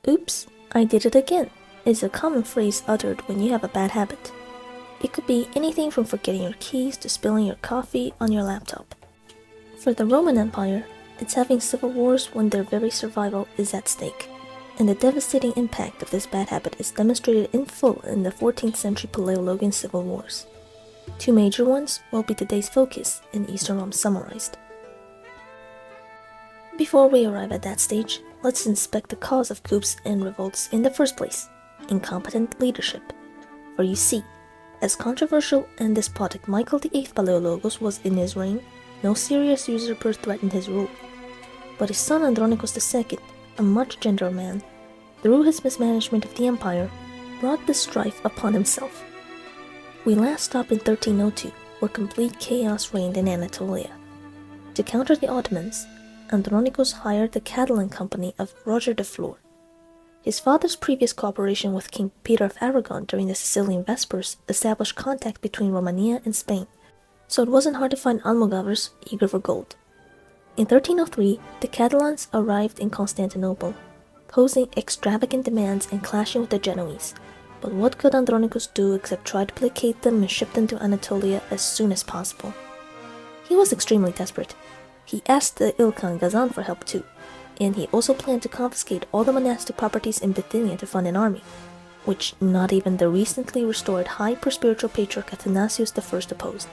Oops, I did it again is a common phrase uttered when you have a bad habit. It could be anything from forgetting your keys to spilling your coffee on your laptop. For the Roman Empire, it's having civil wars when their very survival is at stake, and the devastating impact of this bad habit is demonstrated in full in the 14th century Palaiologan civil wars. Two major ones will be today's focus in Eastern Rome summarized. Before we arrive at that stage, let's inspect the cause of coups and revolts in the first place: incompetent leadership. For you see, as controversial and despotic Michael VIII Palaiologos was in his reign, no serious usurper threatened his rule. But his son Andronikos II, a much gentler man, through his mismanagement of the empire, brought the strife upon himself. We last stopped in 1302, where complete chaos reigned in Anatolia. To counter the Ottomans, Andronikos hired the Catalan Company of Roger de Flor. His father's previous cooperation with King Peter of Aragon during the Sicilian Vespers established contact between Romania and Spain, so it wasn't hard to find Almogavers eager for gold. In 1303, the Catalans arrived in Constantinople, posing extravagant demands and clashing with the Genoese. But what could Andronikos do except try to placate them and ship them to Anatolia as soon as possible? He was extremely desperate. He asked the Ilkhan Ghazan for help too, and he also planned to confiscate all the monastic properties in Bithynia to fund an army, which not even the recently restored hyper-spiritual patriarch Athanasius I opposed.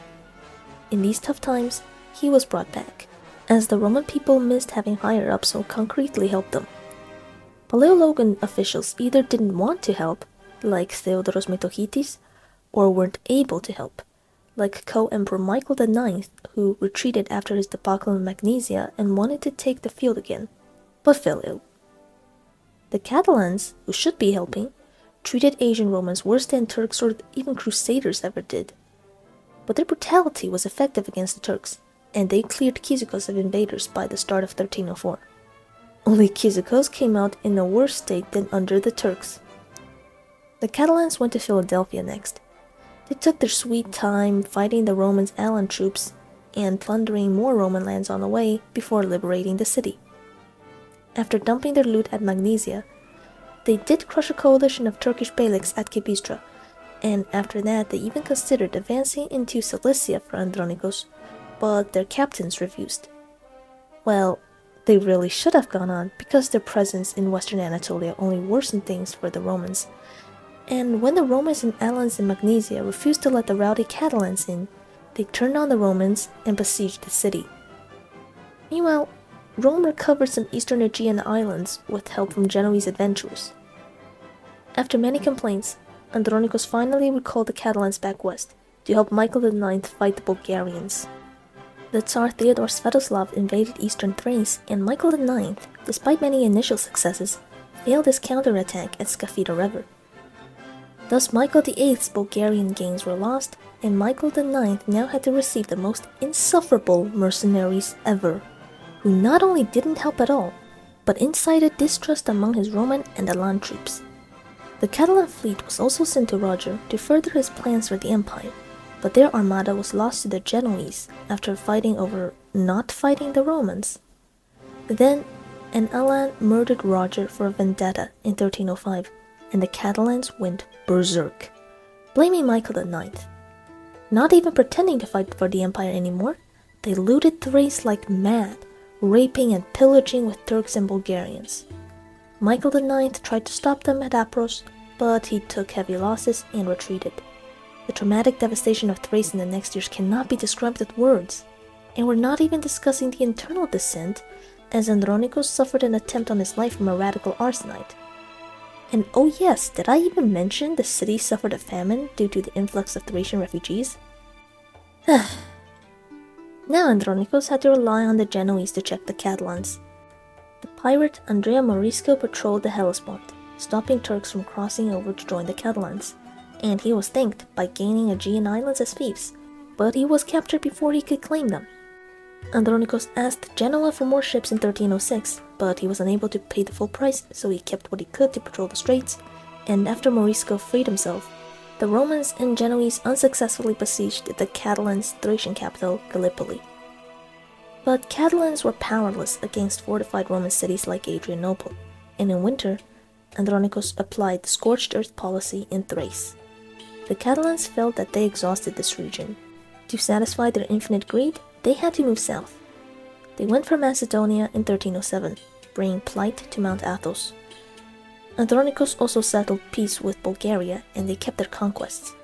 In these tough times, he was brought back, as the Roman people missed having higher-ups so concretely help them. Palaiologan officials either didn't want to help, like Theodoros Metochitis, or weren't able to help, like co-emperor Michael IX, who retreated after his debacle in Magnesia and wanted to take the field again, but fell ill. The Catalans, who should be helping, treated Asian Romans worse than Turks or even Crusaders ever did. But their brutality was effective against the Turks, and they cleared Kyzikos of invaders by the start of 1304. Only Kyzikos came out in a worse state than under the Turks. The Catalans went to Philadelphia next. They took their sweet time fighting the Romans' allied troops and plundering more Roman lands on the way before liberating the city. After dumping their loot at Magnesia, they did crush a coalition of Turkish beyliks at Kibistra, and after that they even considered advancing into Cilicia for Andronikos, but their captains refused. Well, they really should have gone on, because their presence in western Anatolia only worsened things for the Romans. And when the Romans and allies in Magnesia refused to let the rowdy Catalans in, they turned on the Romans and besieged the city. Meanwhile, Rome recovered some eastern Aegean islands with help from Genoese adventurers. After many complaints, Andronikos finally recalled the Catalans back west to help Michael IX fight the Bulgarians. The Tsar Theodore Svetoslav invaded eastern Thrace, and Michael IX, despite many initial successes, failed his counterattack at Skafida River. Thus Michael VIII's Bulgarian gains were lost, and Michael IX now had to receive the most insufferable mercenaries ever, who not only didn't help at all, but incited distrust among his Roman and Alan troops. The Catalan fleet was also sent to Roger to further his plans for the empire, but their armada was lost to the Genoese after fighting over not fighting the Romans. Then, an Alan murdered Roger for a vendetta in 1305, and the Catalans went berserk, blaming Michael IX. Not even pretending to fight for the empire anymore, they looted Thrace like mad, raping and pillaging with Turks and Bulgarians. Michael IX tried to stop them at Apros, but he took heavy losses and retreated. The traumatic devastation of Thrace in the next years cannot be described with words, and we're not even discussing the internal dissent, as Andronikos suffered an attempt on his life from a radical arsonite. And oh yes, did I even mention the city suffered a famine due to the influx of Thracian refugees? Now Andronikos had to rely on the Genoese to check the Catalans. The pirate Andrea Morisco patrolled the Hellespont, stopping Turks from crossing over to join the Catalans, and he was thanked by gaining Aegean islands as fiefs, but he was captured before he could claim them. Andronikos asked Genoa for more ships in 1306, but he was unable to pay the full price, so he kept what he could to patrol the straits, and after Morisco freed himself, the Romans and Genoese unsuccessfully besieged the Catalans' Thracian capital, Gallipoli. But Catalans were powerless against fortified Roman cities like Adrianople, and in winter, Andronikos applied the scorched earth policy in Thrace. The Catalans felt that they exhausted this region. To satisfy their infinite greed, they had to move south. They went for Macedonia in 1307, bringing plight to Mount Athos. Andronikos also settled peace with Bulgaria, and they kept their conquests.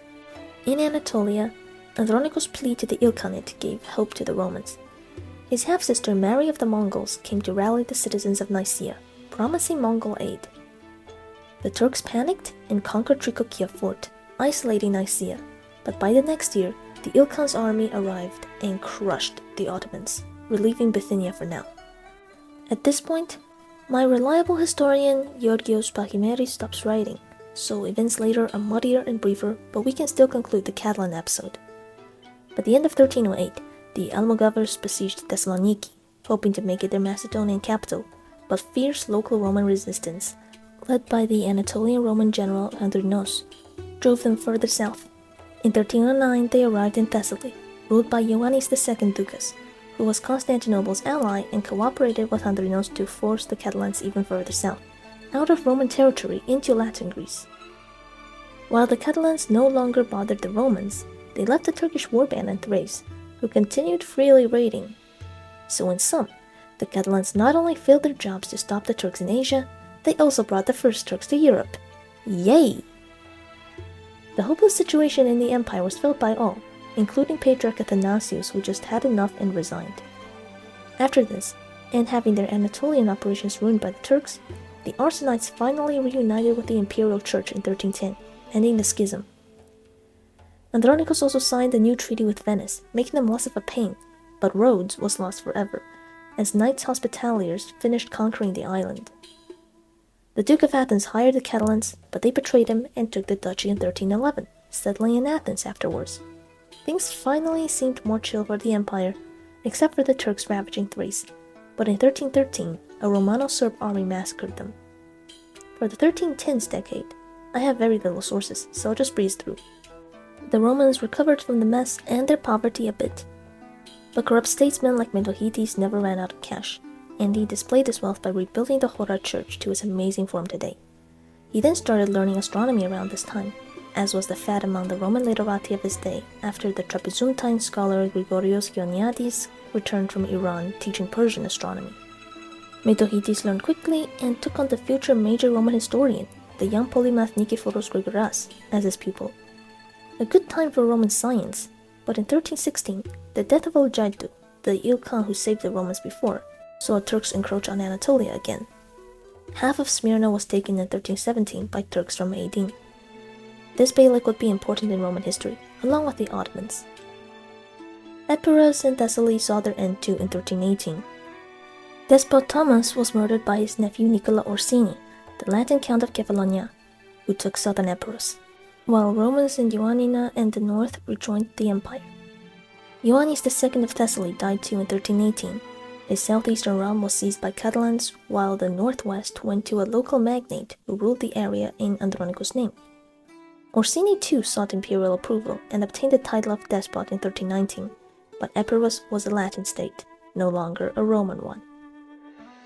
In Anatolia, Andronikos' plea to the Ilkhanate gave hope to the Romans. His half-sister Mary of the Mongols came to rally the citizens of Nicaea, promising Mongol aid. The Turks panicked and conquered Trikokia Fort, isolating Nicaea, but by the next year, the Ilkhan's army arrived and crushed the Ottomans, relieving Bithynia for now. At this point, my reliable historian Georgios Pachimeris stops writing, so events later are muddier and briefer, but we can still conclude the Catalan episode. By the end of 1308, the Almogovers besieged Thessaloniki, hoping to make it their Macedonian capital, but fierce local Roman resistance, led by the Anatolian Roman general Andronikos, drove them further south. In 1309, they arrived in Thessaly, ruled by Ioannis II Ducas, who was Constantinople's ally and cooperated with Andronikos to force the Catalans even further south, out of Roman territory into Latin Greece. While the Catalans no longer bothered the Romans, they left the Turkish warband in Thrace, who continued freely raiding. So in sum, the Catalans not only filled their jobs to stop the Turks in Asia, they also brought the first Turks to Europe. Yay! The hopeless situation in the empire was felt by all, including Patriarch Athanasius, who just had enough and resigned. After this, and having their Anatolian operations ruined by the Turks, the Arsenites finally reunited with the imperial church in 1310, ending the schism. Andronikos also signed a new treaty with Venice, making them less of a pain, but Rhodes was lost forever, as Knights Hospitaliers finished conquering the island. The Duke of Athens hired the Catalans, but they betrayed him and took the duchy in 1311, settling in Athens afterwards. Things finally seemed more chill for the empire, except for the Turks ravaging Thrace, but in 1313, a Romano-Serb army massacred them. For the 1310s decade, I have very little sources, so I'll just breeze through. The Romans recovered from the mess and their poverty a bit, but corrupt statesmen like Mithohetes never ran out of cash, and he displayed his wealth by rebuilding the Hora church to its amazing form today. He then started learning astronomy around this time, as was the fad among the Roman literati of his day after the Trapezuntine scholar Grigorios Gioniadis returned from Iran teaching Persian astronomy. Mithohetes learned quickly and took on the future major Roman historian, the young polymath Nikephoros Grigoras, as his pupil. A good time for Roman science, but in 1316, the death of Oljaitu, the Ilkhan who saved the Romans before, saw Turks encroach on Anatolia again. Half of Smyrna was taken in 1317 by Turks from Aydin. This beylik would be important in Roman history, along with the Ottomans. Epirus and Thessaly saw their end too in 1318. Despot Thomas was murdered by his nephew Nicola Orsini, the Latin Count of Kefalonia, who took southern Epirus, while Romans in Ioannina and the north rejoined the empire. Ioannis II of Thessaly died too in 1318. His southeastern realm was seized by Catalans, while the northwest went to a local magnate who ruled the area in Andronikos' name. Orsini too sought imperial approval and obtained the title of despot in 1319, but Epirus was a Latin state, no longer a Roman one.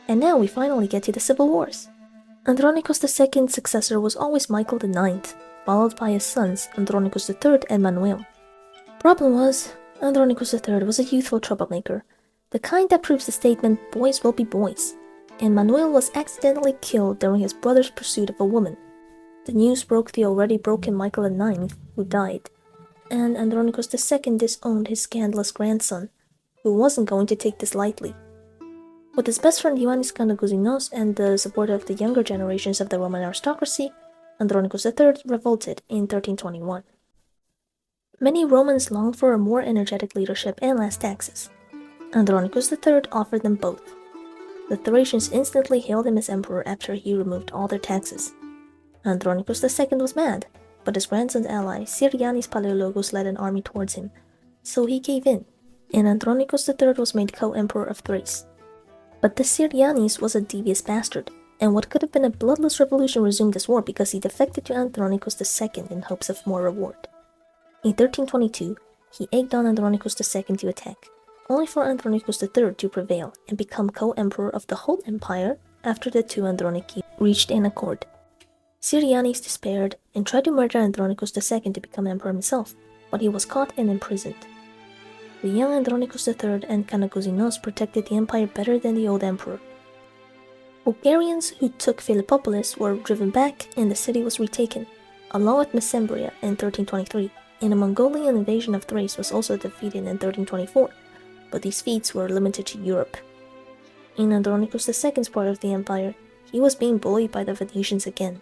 And now we finally get to the civil wars. Andronikos II's successor was always Michael IX, followed by his sons Andronikos III and Manuel. Problem was, Andronikos III was a youthful troublemaker, the kind that proves the statement boys will be boys, and Manuel was accidentally killed during his brother's pursuit of a woman. The news broke the already broken Michael IX, who died, and Andronikos II disowned his scandalous grandson, who wasn't going to take this lightly. With his best friend Ioannis Kantagousinos and the support of the younger generations of the Roman aristocracy, Andronikos III revolted in 1321. Many Romans longed for a more energetic leadership and less taxes. Andronikos III offered them both. The Thracians instantly hailed him as emperor after he removed all their taxes. Andronikos II was mad, but his grandson's ally Syrianis Palaiologos led an army towards him, so he gave in, and Andronikos III was made co-emperor of Thrace. But the Syrianis was a devious bastard, and what could have been a bloodless revolution resumed as war because he defected to Andronikos II in hopes of more reward. In 1322, he egged on Andronikos II to attack, only for Andronikos III to prevail and become co-emperor of the whole empire after the two Androniki reached an accord. Syrianis despaired and tried to murder Andronikos II to become emperor himself, but he was caught and imprisoned. The young Andronikos III and Kanakouzenos protected the empire better than the old emperor. Bulgarians who took Philippopolis were driven back and the city was retaken, along with Mesembria in 1323, and a Mongolian invasion of Thrace was also defeated in 1324, but these feats were limited to Europe. In Andronikos II's part of the empire, he was being bullied by the Venetians again,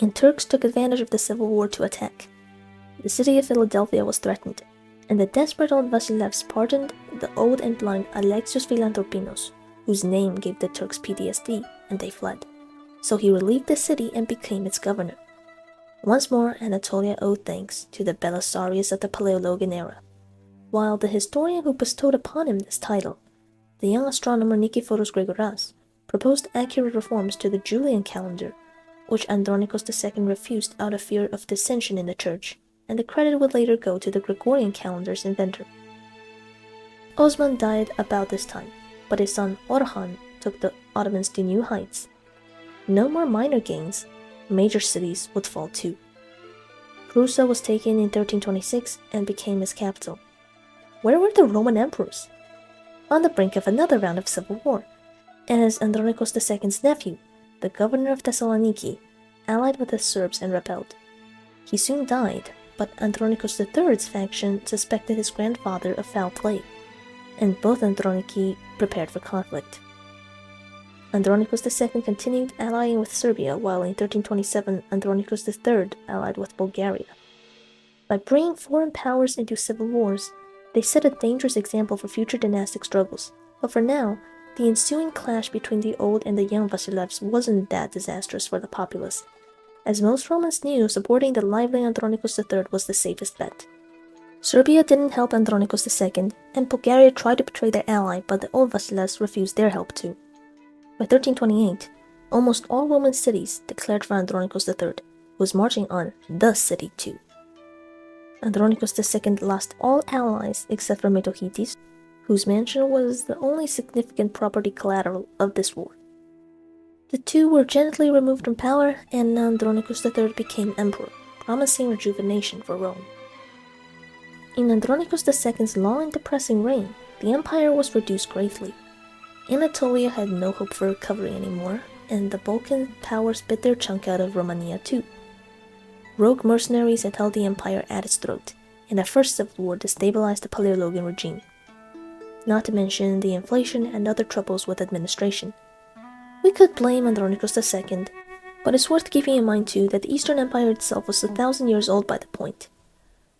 and Turks took advantage of the civil war to attack. The city of Philadelphia was threatened, and the desperate old Vasilevs pardoned the old and blind Alexios Philanthropinos, whose name gave the Turks PTSD, and they fled. So he relieved the city and became its governor. Once more, Anatolia owed thanks to the Belisarius of the Palaiologan era, while the historian who bestowed upon him this title, the young astronomer Nikiforos Gregoras, proposed accurate reforms to the Julian calendar, which Andronikos II refused out of fear of dissension in the church, and the credit would later go to the Gregorian calendar's inventor. Osman died about this time, but his son Orhan took the Ottomans to new heights. No more minor gains, major cities would fall too. Prusa was taken in 1326 and became his capital. Where were the Roman emperors? On the brink of another round of civil war, as Andronikos II's nephew, the governor of Thessaloniki, allied with the Serbs and rebelled. He soon died, but Andronikos III's faction suspected his grandfather of foul play, and both Androniki prepared for conflict. Andronikos II continued allying with Serbia, while in 1327 Andronikos III allied with Bulgaria. By bringing foreign powers into civil wars, they set a dangerous example for future dynastic struggles, but for now, the ensuing clash between the old and the young Vasilevs wasn't that disastrous for the populace, as most Romans knew supporting the lively Andronikos III was the safest bet. Serbia didn't help Andronikos II, and Bulgaria tried to betray their ally, but the old Vasilevs refused their help too. By 1328, almost all Roman cities declared for Andronikos III, who was marching on the city too. Andronikos II lost all allies except for Metochites, whose mansion was the only significant property collateral of this war. The two were gently removed from power, and Andronikos III became emperor, promising rejuvenation for Rome. In Andronikos II's long and depressing reign, the empire was reduced greatly. Anatolia had no hope for recovery anymore, and the Balkan powers bit their chunk out of Romania too. Rogue mercenaries had held the empire at its throat, and a first civil war destabilized the Palaiologan regime. Not to mention the inflation and other troubles with administration. We could blame Andronikos II, but it's worth keeping in mind too that the Eastern Empire itself was 1,000 years old by the point.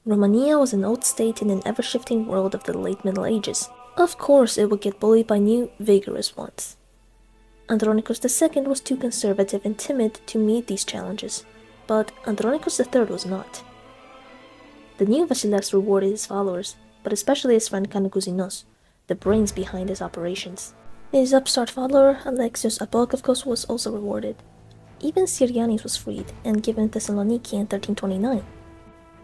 Romania was an old state in an ever-shifting world of the late Middle Ages. Of course it would get bullied by new, vigorous ones. Andronikos II was too conservative and timid to meet these challenges, but Andronikos III was not. The new Vasilevs rewarded his followers, but especially his friend Kanakouzenos, the brains behind his operations. His upstart follower, Alexios Apollakos, was also rewarded. Even Syrianis was freed and given Thessaloniki in 1329.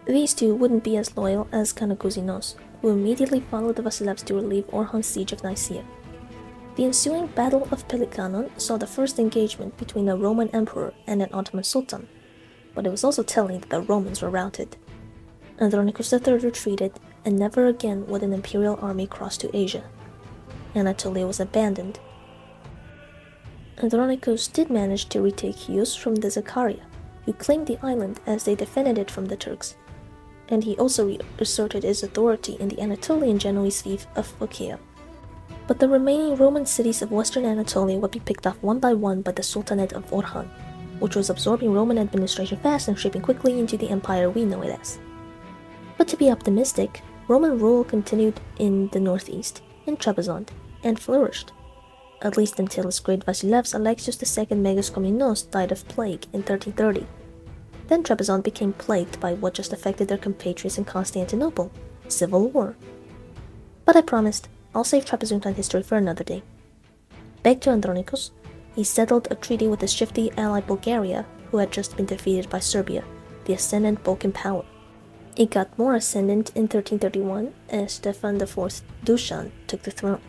These two wouldn't be as loyal as Kanakouzenos, who immediately followed the Vasilevs to relieve Orhan's siege of Nicaea. The ensuing Battle of Pelikanon saw the first engagement between a Roman emperor and an Ottoman sultan, but it was also telling that the Romans were routed. Andronikos III retreated, and never again would an imperial army cross to Asia. Anatolia was abandoned. Andronikos did manage to retake Chios from the Zaccaria, who claimed the island as they defended it from the Turks, and he also reasserted his authority in the Anatolian Genoese fief of Phocaea. But the remaining Roman cities of western Anatolia would be picked off one by one by the Sultanate of Orhan, which was absorbing Roman administration fast and shaping quickly into the empire we know it as. But to be optimistic, Roman rule continued in the northeast, in Trebizond, and flourished, at least until his great Vasilevs Alexios II Megaskomnenos died of plague in 1330. Then Trebizond became plagued by what just affected their compatriots in Constantinople, civil war. But I promised, I'll save Trapezuntine history for another day. Back to Andronikos, he settled a treaty with his shifty ally Bulgaria, who had just been defeated by Serbia, the ascendant Balkan power. It got more ascendant in 1331 as Stefan IV Dusan took the throne.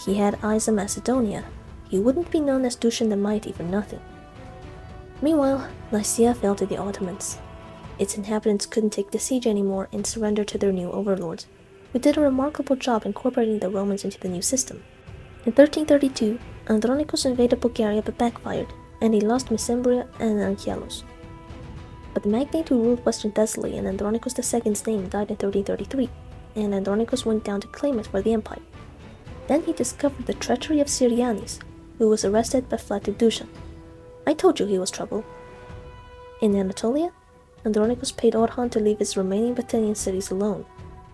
He had eyes on Macedonia. He wouldn't be known as Dusan the Mighty for nothing. Meanwhile, Nicaea fell to the Ottomans. Its inhabitants couldn't take the siege anymore and surrendered to their new overlords, who did a remarkable job incorporating the Romans into the new system. In 1332, Andronikos invaded Bulgaria but backfired, and he lost Mesembria and Anchialos. But the magnate who ruled western Thessaly in Andronikos II's name died in 1333, and Andronikos went down to claim it for the empire. Then he discovered the treachery of Syrianis, who was arrested but fled to Dushan. I told you he was trouble. In Anatolia, Andronikos paid Orhan to leave his remaining Bithynian cities alone,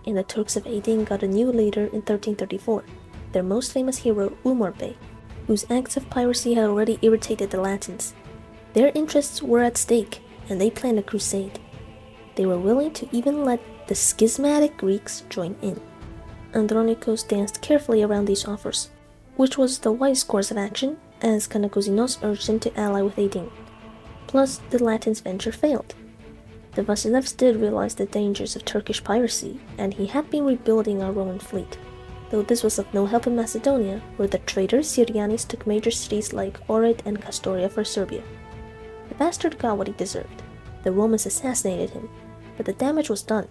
and the Turks of Aydin got a new leader in 1334, their most famous hero Umar Bey, whose acts of piracy had already irritated the Latins. Their interests were at stake, and they planned a crusade. They were willing to even let the schismatic Greeks join in. Andronikos danced carefully around these offers, which was the wise course of action, as Kanakouzenos urged him to ally with Aydin. Plus, the Latins' venture failed. The Vasilevs did realize the dangers of Turkish piracy, and he had been rebuilding a Roman fleet, though this was of no help in Macedonia, where the traitors Syrianis took major cities like Ohrid and Kastoria for Serbia. The bastard got what he deserved. The Romans assassinated him, but the damage was done,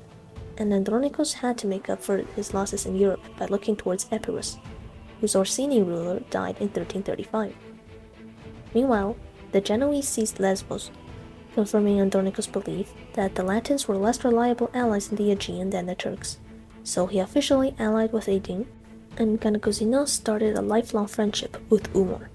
and Andronikos had to make up for his losses in Europe by looking towards Epirus, whose Orsini ruler died in 1335. Meanwhile, the Genoese seized Lesbos, confirming Andronikos' belief that the Latins were less reliable allies in the Aegean than the Turks, so he officially allied with Aydin, and Kanakouzenos started a lifelong friendship with Umar.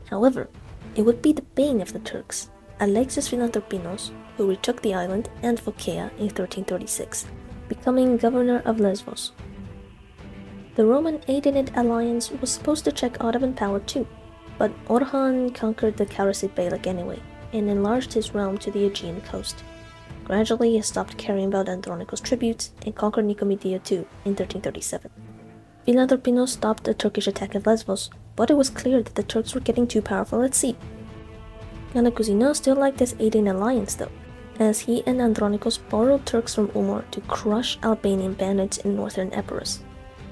However, it would be the bane of the Turks, Alexis Philanthropinos, who retook the island and Phocaea in 1336, becoming governor of Lesbos. The Roman Aydinid alliance was supposed to check Ottoman power too, but Orhan conquered the Karasid Beylik anyway, and enlarged his realm to the Aegean coast. Gradually, he stopped caring about Andronikos' tributes and conquered Nicomedia too in 1337. Philanthropinos stopped the Turkish attack of Lesbos, but it was clear that the Turks were getting too powerful at sea. Kanakouzenos still liked this Aydin alliance though, as he and Andronikos borrowed Turks from Umar to crush Albanian bandits in northern Epirus,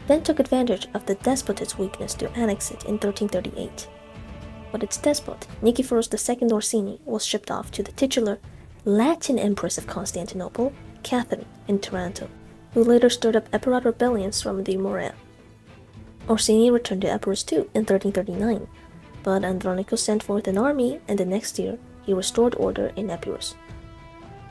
then took advantage of the despot's weakness to annex it in 1338. But its despot, Nicephorus II Orsini, was shipped off to the titular Latin Empress of Constantinople, Catherine, in Taranto, who later stirred up Epirot rebellions from the Morea. Orsini returned to Epirus too in 1339, but Andronikos sent forth an army, and the next year he restored order in Epirus.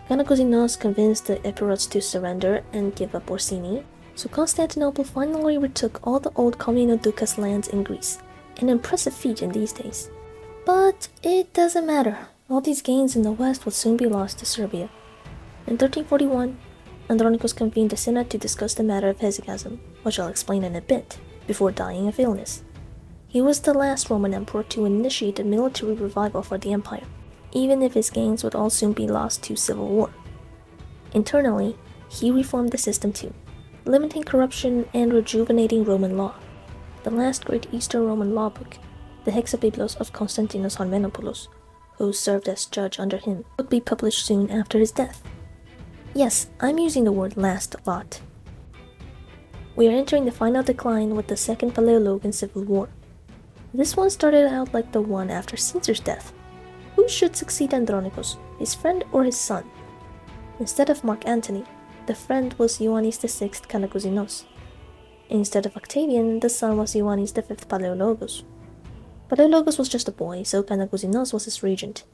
Kanakouzenos convinced the Epirots to surrender and give up Orsini, so Constantinople finally retook all the old Komnenos lands in Greece, an impressive feat in these days. But it doesn't matter, all these gains in the west would soon be lost to Serbia. In 1341, Andronikos convened a synod to discuss the matter of hesychasm, which I'll explain in a bit, before dying of illness. He was the last Roman emperor to initiate a military revival for the empire, even if his gains would all soon be lost to civil war. Internally, he reformed the system too, limiting corruption and rejuvenating Roman law. The last great Eastern Roman law book, the Hexabiblos of Konstantinos Harmenopoulos, who served as judge under him, would be published soon after his death. Yes, I'm using the word last a lot. We are entering the final decline with the Second Palaiologan Civil War. This one started out like the one after Caesar's death. Who should succeed Andronikos, his friend or his son? Instead of Mark Antony, the friend was Ioannis VI Kanakouzenos. Instead of Octavian, the son was Ioannis V Palaiologos. Palaiologos was just a boy, so Kanakouzenos was his regent.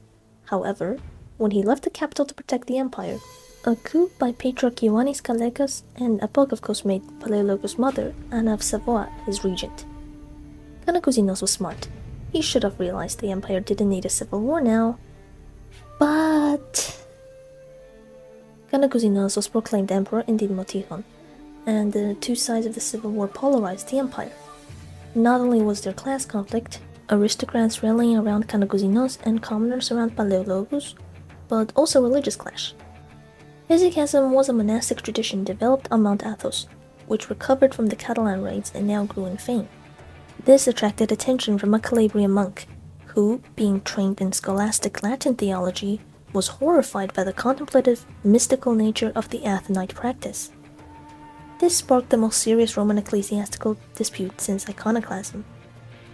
However, when he left the capital to protect the empire, a coup by Patriarch Ioannis Kalekas and Apokavkos made Palaiologos' mother, Anna of Savoy, his regent. Kanakouzenos was smart. He should have realized the empire didn't need a civil war now. But Kanakouzenos was proclaimed emperor in Didymoteichon, and the two sides of the civil war polarized the empire. Not only was there class conflict, aristocrats rallying around Kanakouzenos and commoners around Palaiologos, but also religious clash. Hesychasm was a monastic tradition developed on Mount Athos, which recovered from the Catalan raids and now grew in fame. This attracted attention from a Calabrian monk, who, being trained in scholastic Latin theology, was horrified by the contemplative, mystical nature of the Athonite practice. This sparked the most serious Roman ecclesiastical dispute since iconoclasm,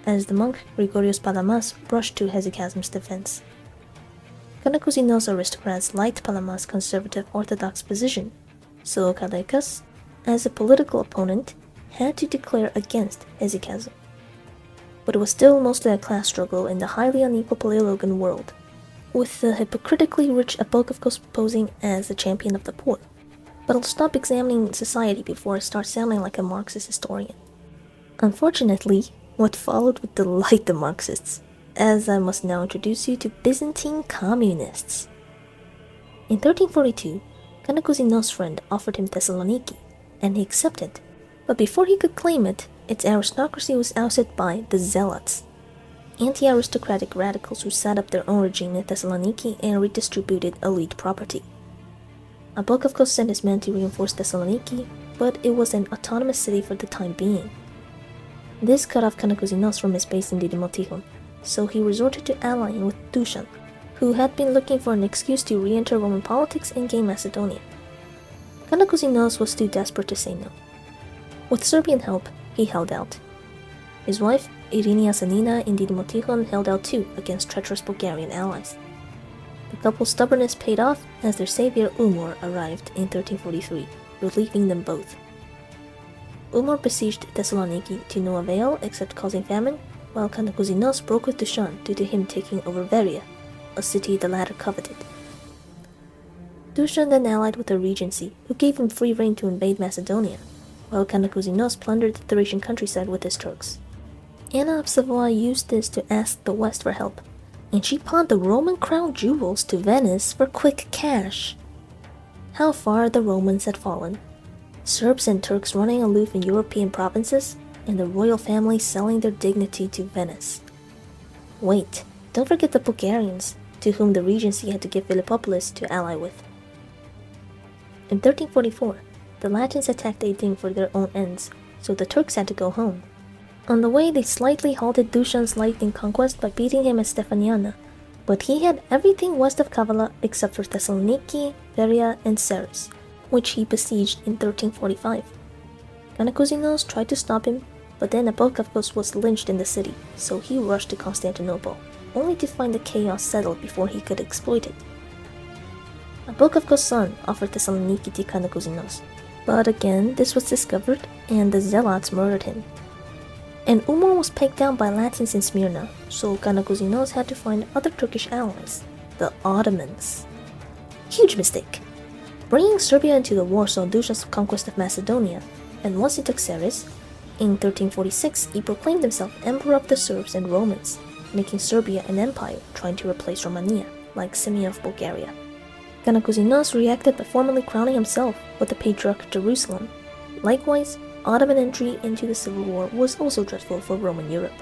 as the monk Grigorios Palamas rushed to hesychasm's defense. Kanakousinos aristocrats liked Palaiologos' conservative orthodox position, so Kalaikas, as a political opponent, had to declare against hesychasm. But it was still mostly a class struggle in the highly unequal Palaiologan world, with the hypocritically rich Andronikos posing as the champion of the poor. But I'll stop examining society before I start sounding like a Marxist historian. Unfortunately, what followed would delight the Marxists, as I must now introduce you to Byzantine communists. In 1342, Kanakousinos' friend offered him Thessaloniki, and he accepted. But before he could claim it, its aristocracy was ousted by the Zealots, anti-aristocratic radicals who set up their own regime in Thessaloniki and redistributed elite property. Andronikos sent his men to reinforce Thessaloniki, but it was an autonomous city for the time being. This cut off Kanakousinos from his base in Didymotihon, so he resorted to allying with Dushan, who had been looking for an excuse to re-enter Roman politics and gain Macedonia. Kanakousinos was too desperate to say no. With Serbian help, he held out. His wife, Irina Sanina in Didymotihon, held out too against treacherous Bulgarian allies. The couple's stubbornness paid off as their savior Umur arrived in 1343, relieving them both. Umur besieged Thessaloniki to no avail except causing famine, while Kanakousinos broke with Dushan due to him taking over Veria, a city the latter coveted. Dushan then allied with the Regency, who gave him free rein to invade Macedonia, while Kanakousinos plundered the Thracian countryside with his Turks. Anna of Savoy used this to ask the West for help, and she pawned the Roman crown jewels to Venice for quick cash. How far the Romans had fallen. Serbs and Turks running aloof in European provinces, and the royal family selling their dignity to Venice. Wait, don't forget the Bulgarians, to whom the Regency had to give Philippopolis to ally with. In 1344, the Latins attacked Aydin for their own ends, so the Turks had to go home. On the way, they slightly halted Dushan's lightning conquest by beating him at Stefaniana, but he had everything west of Kavala except for Thessaloniki, Veria, and Serres, which he besieged in 1345. Kanakousinos tried to stop him, but then Andronikos was lynched in the city, so he rushed to Constantinople, only to find the chaos settled before he could exploit it. Andronikos' son offered Thessaloniki to Kanakousinos, but again this was discovered and the Zealots murdered him. And Umur was pegged down by Latins in Smyrna, so Kanakousinos had to find other Turkish allies, the Ottomans. Huge mistake! Bringing Serbia into the war saw Dushan's conquest of Macedonia, and once he took Serres, in 1346 he proclaimed himself Emperor of the Serbs and Romans, making Serbia an empire trying to replace Romania, like Simeon of Bulgaria. Kanakousinos reacted by formally crowning himself with the Patriarch of Jerusalem. Likewise, Ottoman entry into the civil war was also dreadful for Roman Europe,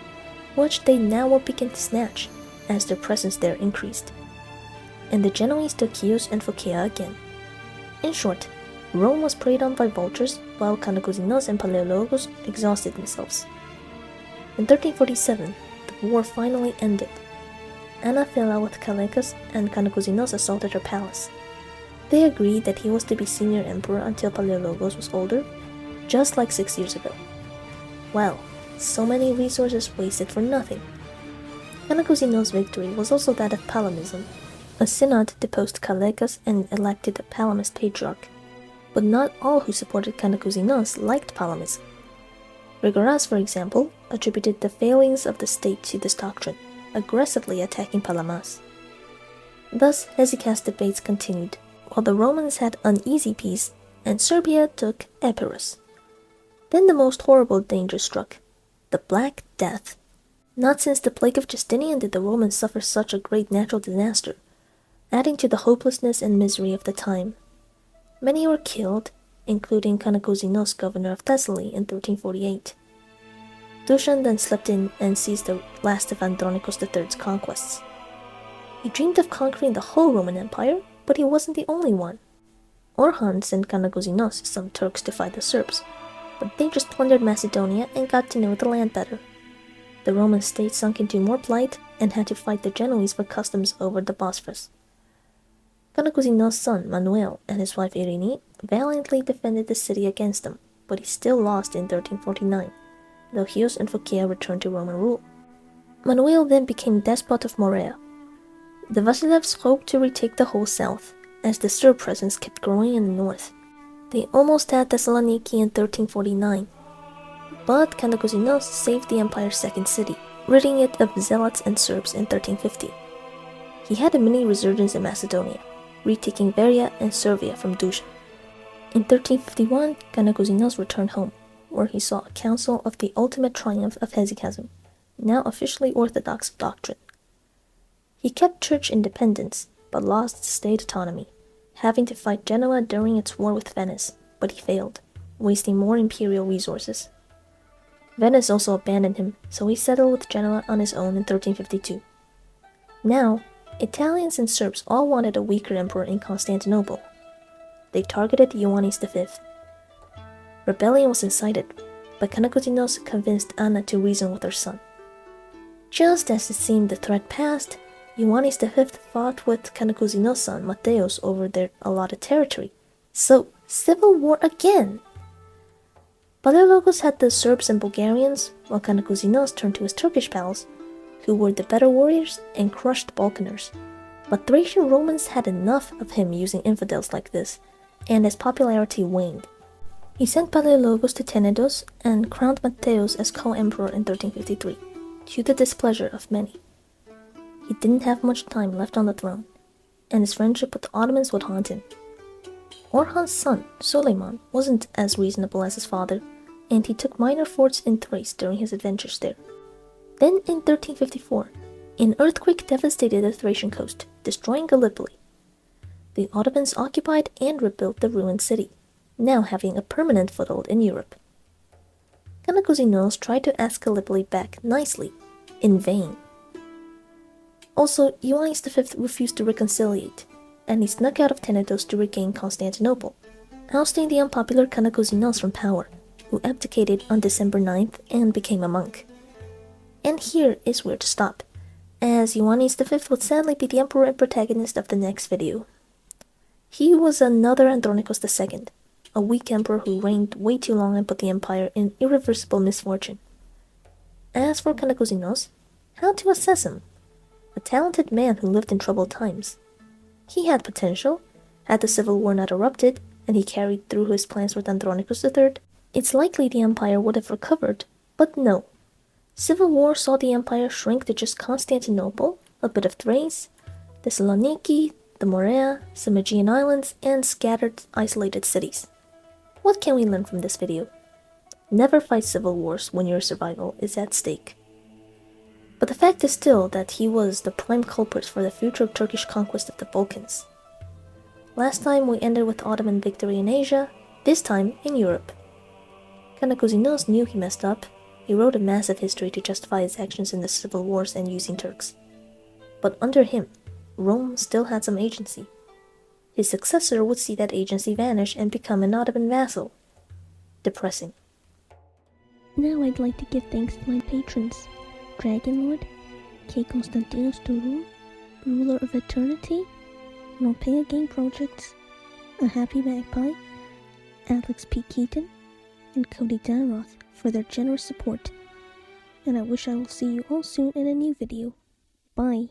which they now will begin to snatch as their presence there increased. And the Genoese took Chios and Phocaea again. In short, Rome was preyed on by vultures while Kanakousinos and Palaiologos exhausted themselves. In 1347, the war finally ended. Anna fell out with Kalaikas and Kanakousinos assaulted her palace. They agreed that he was to be senior emperor until Palaiologos was older, just like 6 years ago. Well, so many resources wasted for nothing. Kanakousinos' victory was also that of Palamism. A synod deposed Kalaikas and elected a Palamist patriarch, but not all who supported Kanakousinos liked Palamism. Rigoras, for example, attributed the failings of the state to this doctrine, aggressively attacking Palaiologos. Thus, hesychast debates continued, while the Romans had uneasy peace and Serbia took Epirus. Then the most horrible danger struck, the Black Death. Not since the plague of Justinian did the Romans suffer such a great natural disaster, adding to the hopelessness and misery of the time. Many were killed, including Kanakousinos, governor of Thessaly, in 1348. Dushan then slipped in and seized the last of Andronikos III's conquests. He dreamed of conquering the whole Roman Empire, but he wasn't the only one. Orhan sent Kanakousinos some Turks to fight the Serbs, but they just plundered Macedonia and got to know the land better. The Roman state sunk into more plight and had to fight the Genoese for customs over the Bosphorus. Kanakousinos' son Manuel and his wife Irene valiantly defended the city against them, but he still lost in 1349, though Chios and Phocaea returned to Roman rule. Manuel then became despot of Morea. The Vasilevs hoped to retake the whole south, as the Serb presence kept growing in the north. They almost had Thessaloniki in 1349, but Kandakuzinos saved the empire's second city, ridding it of zealots and Serbs in 1350. He had a mini resurgence in Macedonia, retaking Veria and Servia from Dusan. In 1351, Kandakuzinos returned home, where he saw a council of the ultimate triumph of hesychasm, now officially orthodox doctrine. He kept church independence, but lost state autonomy, having to fight Genoa during its war with Venice, but he failed, wasting more imperial resources. Venice also abandoned him, so he settled with Genoa on his own in 1352. Now, Italians and Serbs all wanted a weaker emperor in Constantinople. They targeted Ioannis V. Rebellion was incited, but Kandakuzinos convinced Anna to reason with her son. Just as it seemed the threat passed, Ioannis V fought with Kandakuzinos' son Mateusz over their allotted territory. So, civil war again! Palaiologos had the Serbs and Bulgarians, while Kandakuzinos turned to his Turkish pals, who were the better warriors and crushed Balkaners. But Thracian Romans had enough of him using infidels like this, and his popularity waned. He sent Palaiologos to Tenedos and crowned Mateusz as co-emperor in 1353, to the displeasure of many. He didn't have much time left on the throne, and his friendship with the Ottomans would haunt him. Orhan's son, Suleiman, wasn't as reasonable as his father, and he took minor forts in Thrace during his adventures there. Then in 1354, an earthquake devastated the Thracian coast, destroying Gallipoli. The Ottomans occupied and rebuilt the ruined city, now having a permanent foothold in Europe. Kandakuzinos tried to ask Gallipoli back nicely, in vain. Also, Ioannis V refused to reconciliate, and he snuck out of Tenedos to regain Constantinople, ousting the unpopular Kandakuzinos from power, who abdicated on December 9th and became a monk. And here is where to stop, as Ioannis V would sadly be the emperor and protagonist of the next video. He was another Andronikos II, a weak emperor who reigned way too long and put the empire in irreversible misfortune. As for Kandakuzinos, how to assess him? A talented man who lived in troubled times. He had potential. Had the civil war not erupted, and he carried through his plans with Andronikos III, it's likely the empire would have recovered, but no. Civil war saw the empire shrink to just Constantinople, a bit of Thrace, Thessaloniki, the Morea, some Aegean islands, and scattered, isolated cities. What can we learn from this video? Never fight civil wars when your survival is at stake. But the fact is still that he was the prime culprit for the future Turkish conquest of the Balkans. Last time we ended with Ottoman victory in Asia, this time in Europe. Kandakuzinos knew he messed up. He wrote a massive history to justify his actions in the civil wars and using Turks. But under him, Rome still had some agency. His successor would see that agency vanish and become an Ottoman vassal. Depressing. Now I'd like to give thanks to my patrons: Dragon Lord, K. Constantinos II, Ruler of Eternity, Ropea Game Projects, A Happy Magpie, Alex P. Keaton, and Cody Danroth for their generous support. And I wish I will see you all soon in a new video. Bye.